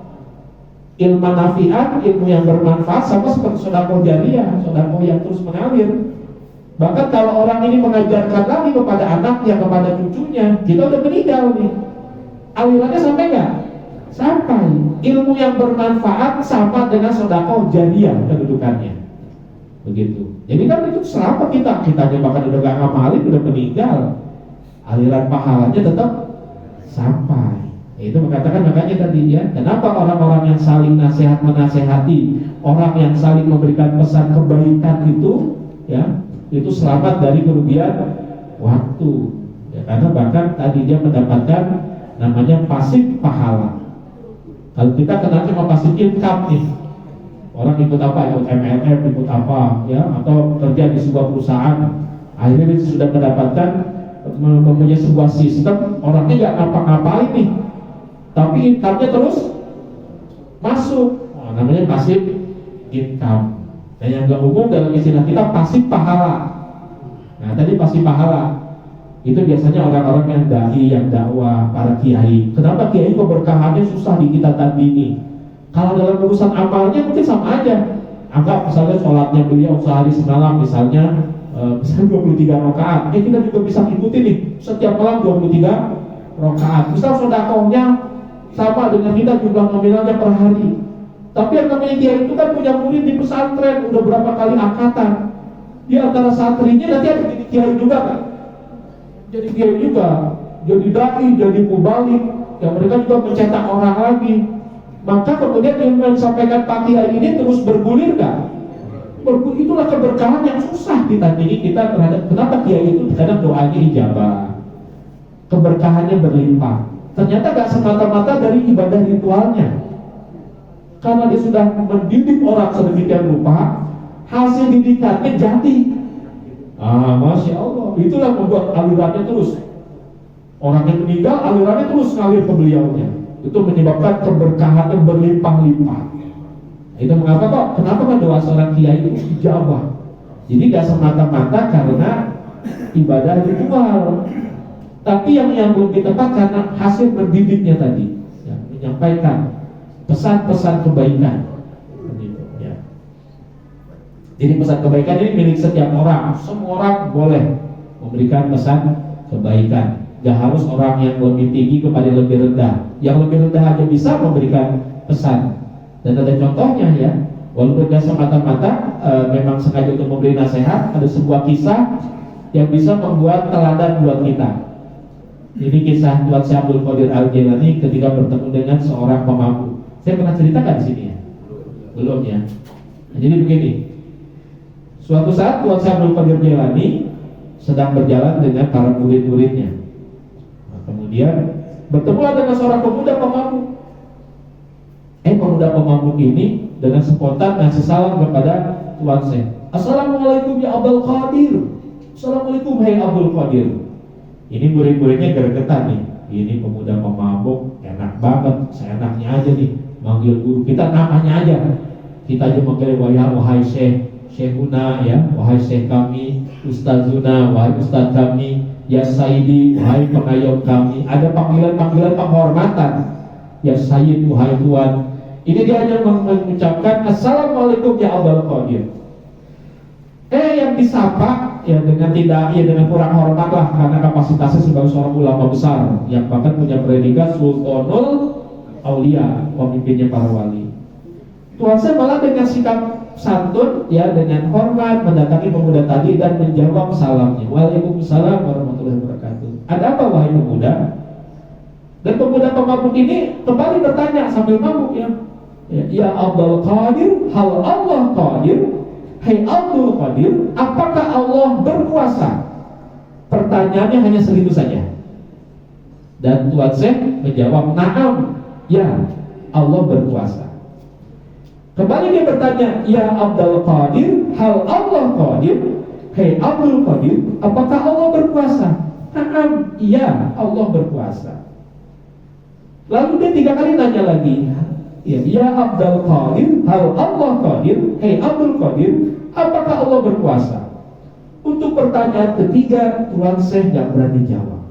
Ilmu nafi'at, ilmu yang bermanfaat, sama seperti sodako jariyah, sodako yang terus mengalir. Bahkan kalau orang ini mengajarkan lagi kepada anaknya, kepada cucunya, kita udah meninggal nih, alirannya sampai nggak? Sampai. Ilmu yang bermanfaat sama dengan sodako jariyah kedudukannya. Begitu. Jadi kan itu selama kitanya bahkan udah gak ngamalin, udah meninggal, aliran pahalanya tetap sampai. Itu mengatakan makanya tadi ya, kenapa orang-orang yang saling nasihat menasehati, orang yang saling memberikan pesan kebaikan itu ya, itu selamat dari kerugian waktu. Ya, karena bahkan tadi dia mendapatkan namanya pasif pahala. Kalau kita kenal cuma pasif income nih, orang ikut apa, ikut MLM, ikut apa, ya, atau kerja di sebuah perusahaan, akhirnya dia sudah mendapatkan mempunyai sebuah sistem, orangnya nggak ngapa-ngapain nih, tapi income-nya terus masuk, namanya pasif income. Dan yang nggak umum dalam istilah kita pasif pahala. Nah tadi pasif pahala itu biasanya orang-orang yang dai, yang dakwah, para kiai. Kenapa kiai keberkahannya susah di kita tadi ini? Kalau dalam urusan amalnya mungkin sama aja. Anggap misalnya sholatnya beliau sehari semalam misalnya 23 rakaat. Kita juga bisa ikuti nih, setiap malam 23 rakaat. Misal sedekahnya sama dengan kita jumlah nominalnya per hari. Tapi yang namanya kiai itu kan punya murid di pesantren, udah berapa kali angkatan. Di antara santrinya nanti ada jadi kiai juga kan? Jadi kiai juga, jadi dai, jadi mubalik. Ya mereka juga mencetak orang lagi. Maka kemudian ilmu yang disampaikan Pak Kiai ini terus bergulir nggak? Itulah keberkahan yang susah ditandingi kita terhadap kenapa Kiai itu kadang doanya ijabah, keberkahannya berlimpah. Ternyata gak semata-mata dari ibadah ritualnya, karena dia sudah mendidik orang sedemikian rupa, hasil didikannya jadi. Masya Allah, itulah membuat alirannya terus. Orang yang meninggal alirannya terus ngalir ke beliaunya. Itu menyebabkan keberkahannya berlimpah-limpah. Itu mengapa kok? Kenapa kan doa seorang kiai itu ijabah? Jadi gak semata-mata karena ibadah ritual, tapi yang belum tepat karena hasil berdidiknya tadi, ya, menyampaikan pesan-pesan kebaikan. Gitu, ya. Jadi pesan kebaikan ini milik setiap orang. Semua orang boleh memberikan pesan kebaikan. Gak harus orang yang lebih tinggi kepada yang lebih rendah. Yang lebih rendah aja bisa memberikan pesan. Dan ada contohnya ya, walaupun gak semata-mata memang sengaja untuk memberi nasihat. Ada sebuah kisah yang bisa membuat teladan buat kita. Ini kisah Tuan Syekh Abdul Qadir Al-Jailani ketika bertemu dengan seorang pemabuk. Saya pernah ceritakan di sini ya? Belum ya? Nah, jadi begini. Suatu saat Tuan Syekh Abdul Qadir Jailani sedang berjalan dengan para murid-muridnya. Nah, kemudian bertemulah dengan seorang pemuda pemabuk. Pemuda pemabuk ini dengan spontan ngasih salam kepada Tuan Syekh. Assalamualaikum ya Abdul Qadir. Assalamualaikum hai Abdul Qadir. Ini murid-muridnya gregetan nih. Ini pemuda pemabuk, enak banget, seenaknya aja nih manggil guru. Kita namanya aja. Kita aja manggil wahai Syekh, Syekhuna ya, wahai Syekh kami, Ustazuna, wahai Ustaz kami, ya Sayyidi, wahai pengayom kami. Ada panggilan-panggilan penghormatan. Ya Sayyid, wahai Tuan. Ini dia hanya mengucapkan Assalamualaikum ya Abdul Qadir. Yang disapa dengan kurang hormat lah, karena kapasitasnya sebagai seorang ulama besar yang bahkan punya predikat Sultanul Aulia, pemimpinnya para wali. Tuan saya malah dengan sikap santun ya, dengan hormat mendatangi pemuda tadi dan menjawab salamnya. Waalaikumsalam warahmatullahi wabarakatuh. Ada apa wahai pemuda? Dan pemuda pemabuk ini kembali bertanya sambil mabuk ya Abdul Qadir, hal Allah Qadir. Hai Abdul Qadir, apakah Allah berkuasa? Pertanyaannya hanya segitu saja. Dan Tuan Syekh menjawab, na'am, ya Allah berkuasa. Kembali dia bertanya, ya Abdul Qadir, hal Allah Qadir. Hai Abdul Qadir, apakah Allah berkuasa? Na'am, iya Allah berkuasa. Lalu dia 3 kali nanya lagi, ya Abdul Qadir, hal Allah Qadir. Hai Abdul Qadir, apakah Allah berkuasa? Untuk pertanyaan ketiga, Tuan Syekh gak berani jawab.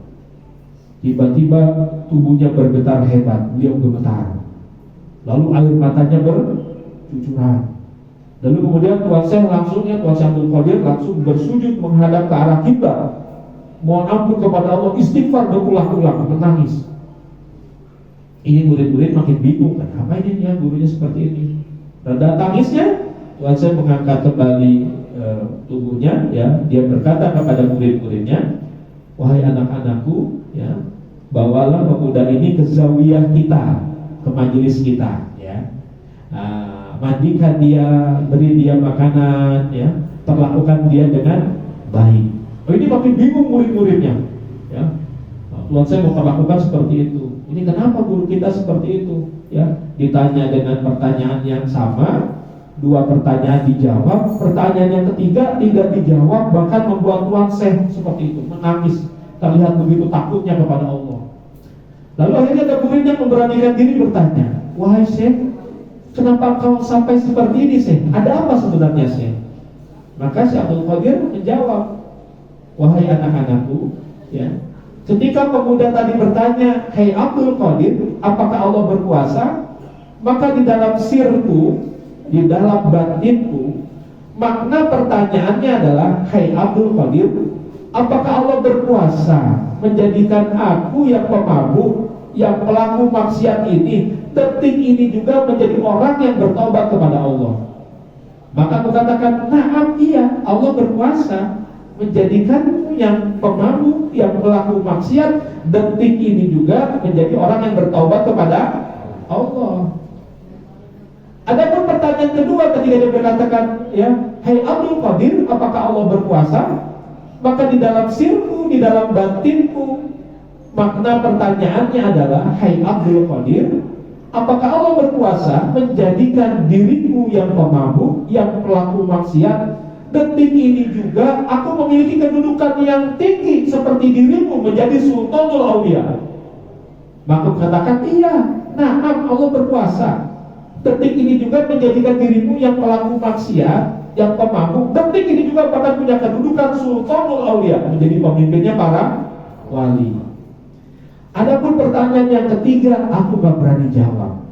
Tiba-tiba tubuhnya bergetar hebat, beliau gemetar. Lalu air matanya bercucuran. Lalu kemudian Tuan Syekh Tuan Syekh Abdul Qadir langsung bersujud menghadap ke arah kiblat, mohon ampun kepada Allah, istighfar berulang-ulang, menangis. Ini murid-murid makin bingung, kenapa ini ya gurunya seperti ini? Reda tangisnya, Tuan Syekh mengangkat kembali tubuhnya, ya, dia berkata kepada murid-muridnya, wahai anak-anakku, ya, bawalah pemuda ini ke zawiyah kita, ke majelis kita, ya, mandikan dia, beri dia makanan, ya, perlakukan dia dengan baik. Ini makin bingung murid-muridnya, ya. Tuan Syekh mau perlakukan seperti itu. Ini kenapa guru kita seperti itu? Ya, ditanya dengan pertanyaan yang sama, 2 pertanyaan dijawab, pertanyaan yang ketiga tidak dijawab, bahkan membuat Tuan Syekh seperti itu, menangis, terlihat begitu takutnya kepada Allah. Lalu akhirnya ada murid yang memberanikan diri bertanya, wahai Syekh, kenapa kau sampai seperti ini Syekh? Ada apa sebenarnya Syekh? Maka Syekh Abdul Qadir menjawab, wahai anak-anakku, ya, ketika pemuda tadi bertanya, hai Abdul Qadir, apakah Allah berkuasa? Maka di dalam sirku, di dalam batinku, makna pertanyaannya adalah, hai Abdul Qadir, apakah Allah berkuasa menjadikan aku yang pemabuk, yang pelaku maksiat ini, detik ini juga menjadi orang yang bertobat kepada Allah? Maka aku katakan, na'am, iya, Allah berkuasa menjadikan yang pemabuk, yang pelaku maksiat, detik ini juga menjadi orang yang bertobat kepada Allah. Adapun pertanyaan kedua ketika dia berkatakan, ya, hai Abdul Qadir, apakah Allah berkuasa? Maka di dalam sirku, di dalam batinku, makna pertanyaannya adalah, hai Abdul Qadir, apakah Allah berkuasa menjadikan diriku yang pemabuk, yang pelaku maksiat, detik ini juga aku memiliki kedudukan yang tinggi seperti dirimu menjadi Sultanul Aulia? Maka katakan, iya, nah Allah berkuasa. Detik ini juga menjadikan dirimu yang pelaku maksiat, yang pemabuk, detik ini juga bahkan punya kedudukan Sultanul Aulia, menjadi pemimpinnya para wali. Adapun pertanyaan yang ketiga, aku gak berani jawab.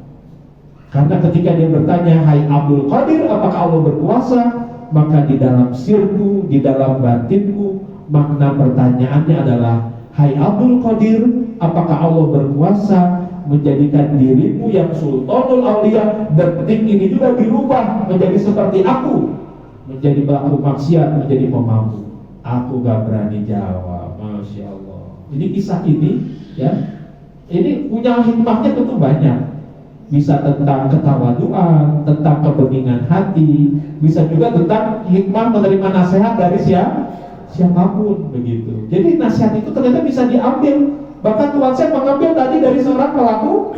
Karena ketika dia bertanya, hai Abdul Qadir, apakah Allah berkuasa? Maka di dalam sirku, di dalam batinku, makna pertanyaannya adalah, hai Abdul Qadir, apakah Allah berkuasa menjadikan dirimu yang Sultanul Aulia detik ini juga dirubah menjadi seperti aku, menjadi pelaku maksiat, menjadi pemabuk? Aku gak berani jawab. Masya Allah. Jadi kisah ini, ya, ini punya hikmahnya tentu banyak. Bisa tentang ketawaduan, tentang kebeningan hati, bisa juga tentang hikmah menerima nasihat dari siapapun, begitu. Jadi nasihat itu ternyata bisa diambil. Bahkan Tuhan saya mengambil tadi dari seorang pelaku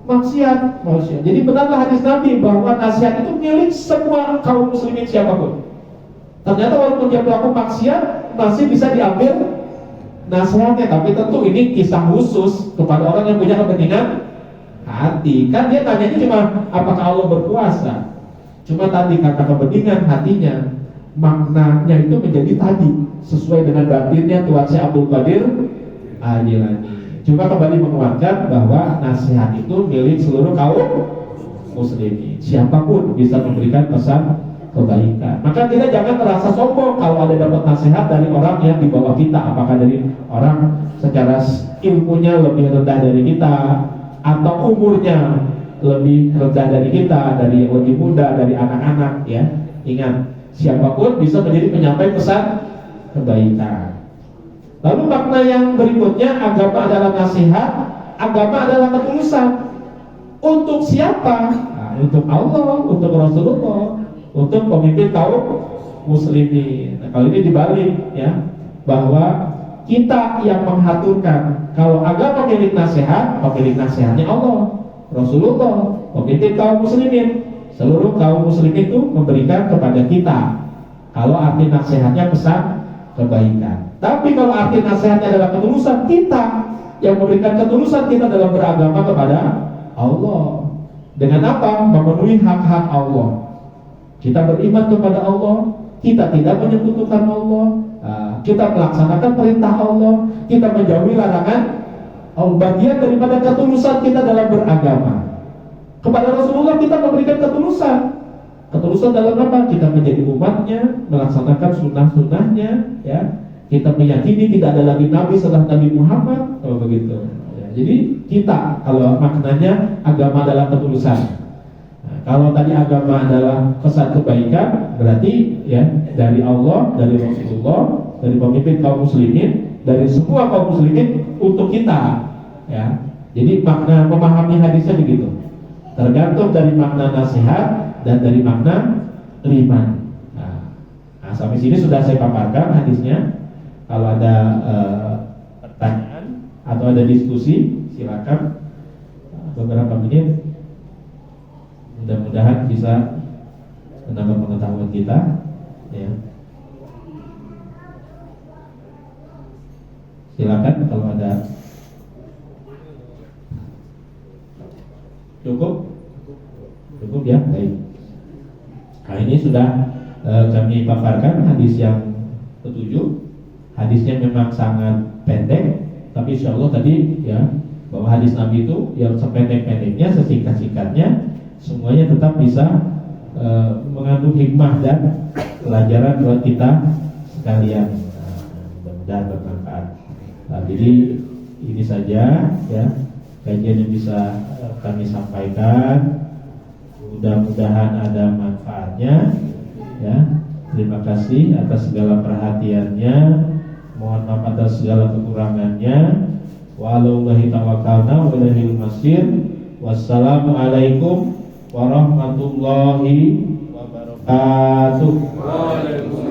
maksiat. Jadi benarlah hadis Nabi bahwa nasihat itu milik semua kaum muslimin siapapun. Ternyata walaupun dia pelaku maksiat, masih bisa diambil nasihatnya. Tapi tentu ini kisah khusus kepada orang yang punya kebeningan hati. Kan dia tanyanya cuma apakah Allah berkuasa. Cuma tadi kata kebeningan hatinya, maknanya itu menjadi tadi sesuai dengan batinnya Tuan Syekh Abdul Qadir Al-Jilani. Cuma kembali menguatkan bahwa nasihat itu milik seluruh kaum muslimin. Siapapun bisa memberikan pesan kebaikan. Maka kita jangan merasa sombong kalau ada dapat nasihat dari orang yang di bawah kita, apakah dari orang secara ilmunya lebih rendah dari kita, atau umurnya lebih rendah dari kita, dari yang lebih muda, dari anak-anak, ya. Ingat, siapapun bisa menjadi penyampai pesan kebaikan. Lalu makna yang berikutnya, agama adalah nasihat, agama adalah ketulusan. Untuk siapa? Nah, untuk Allah, untuk Rasulullah, untuk pemimpin kaum muslimin. Nah, kalau ini dibalik, ya, bahwa kita yang mengaturkan. Kalau agama milik nasihat, pemilik nasihatnya Allah, Rasulullah, pemimpin kaum muslimin. Seluruh kaum muslimin itu memberikan kepada kita. Kalau arti nasihatnya pesan kebaikan. Tapi kalau arti nasihatnya adalah ketulusan, kita yang memberikan ketulusan kita dalam beragama kepada Allah. Dengan apa? Memenuhi hak-hak Allah. Kita beriman kepada Allah, kita tidak menyekutukan Allah, kita melaksanakan perintah Allah, kita menjauhi larangan Allah. Bagian daripada ketulusan kita dalam beragama. Kepada Rasulullah kita memberikan ketulusan. Ketulusan dalam apa? Kita menjadi umatnya, melaksanakan sunnah-sunnahnya, ya. Kita meyakini tidak ada lagi Nabi setelah Nabi Muhammad, kalau begitu. Ya, jadi kita, kalau maknanya agama adalah ketulusan. Nah, kalau tadi agama adalah pesan kebaikan, berarti ya dari Allah, dari Rasulullah, dari pemimpin kaum muslimin, dari semua kaum muslimin untuk kita. Ya, jadi makna memahami hadisnya begitu. Tergantung dari makna nasihat dan dari makna iman. Nah, sampai sini sudah saya paparkan hadisnya. Kalau ada pertanyaan atau ada diskusi, silakan beberapa menit. Mudah-mudahan bisa menambah pengetahuan kita. Ya. Silakan kalau ada. Cukup ya, baik. Nah, ini sudah kami paparkan hadis yang ketujuh. Hadisnya memang sangat pendek, tapi insya Allah tadi ya bahwa hadis Nabi itu yang sependek-pendeknya, sesingkat-singkatnya, semuanya tetap bisa mengandung hikmah dan pelajaran buat kita sekalian. Mudah-mudahan bermanfaat. Nah, jadi ini saja ya kajian yang bisa kami sampaikan. Mudah-mudahan ada manfaatnya. Ya, terima kasih atas segala perhatiannya. Mohon maaf atas segala kekurangannya. Wallahi tawakkalna wa ilaihil masir. Wassalamualaikum warahmatullahi wabarakatuh. Waalaikumsalam